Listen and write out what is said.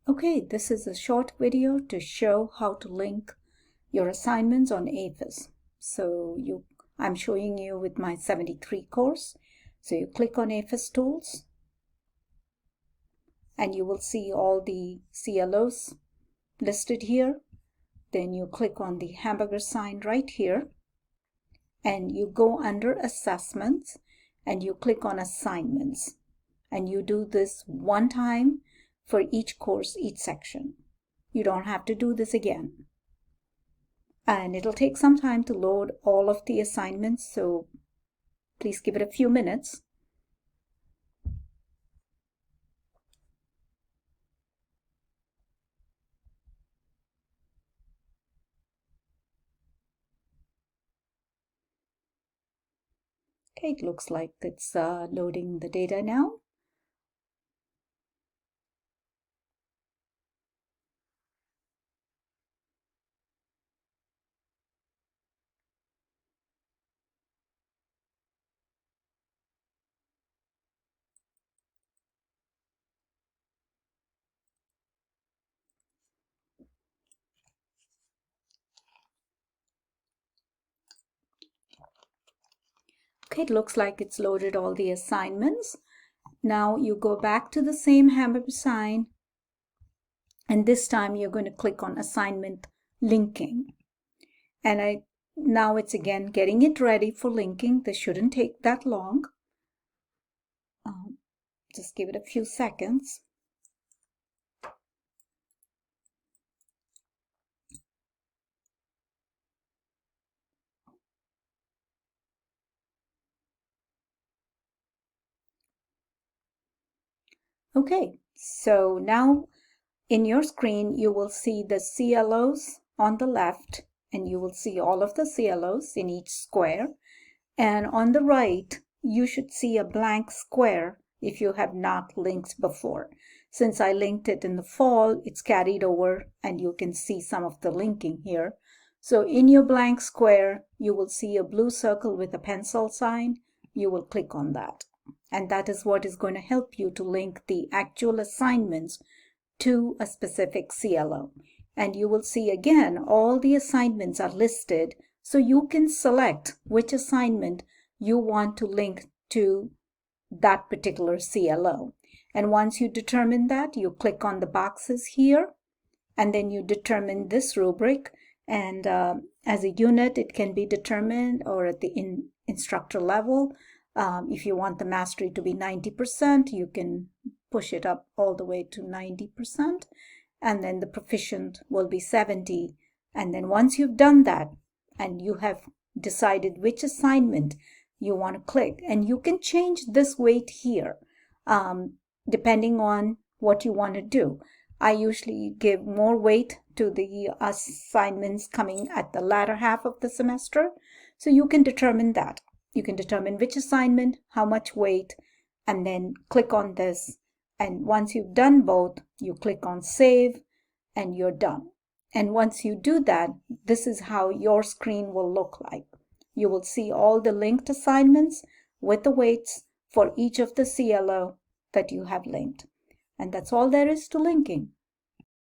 Okay, this is a short video to show how to link your assignments on APHIS. I'm showing you with my 73 course. So you click on APHIS Tools and you will see all the CLOs listed here. Then you click on the hamburger sign right here and you go under Assessments and you click on Assignments. And you do this one time for each course, each section. You don't have to do this again. And it'll take some time to load all of the assignments, so please give it a few minutes. Okay, it looks like it's loading the data now. Okay, it looks like it's loaded all the assignments. Now you go back to the same hamburger sign, and this time you're going to click on Assignment Linking. And now it's again getting it ready for linking. This shouldn't take that long. Just give it a few seconds. Okay, so now in your screen, you will see the CLOs on the left, and you will see all of the CLOs in each square. And on the right, you should see a blank square if you have not linked before. Since I linked it in the fall, it's carried over, and you can see some of the linking here. So in your blank square, you will see a blue circle with a pencil sign. You will click on that. And that is what is going to help you to link the actual assignments to a specific CLO. And you will see again, all the assignments are listed, so you can select which assignment you want to link to that particular CLO. And once you determine that, you click on the boxes here, and then you determine this rubric. And as a unit, it can be determined, or at the instructor level. If you want the mastery to be 90%, you can push it up all the way to 90%, and then the proficient will be 70. And then once you've done that, and you have decided which assignment you want to click, and you can change this weight here, depending on what you want to do. I usually give more weight to the assignments coming at the latter half of the semester, so you can determine that. You can determine which assignment, how much weight, and then click on this. And once you've done both, you click on Save, and you're done. And once you do that, this is how your screen will look like. You will see all the linked assignments with the weights for each of the CLO that you have linked. And that's all there is to linking.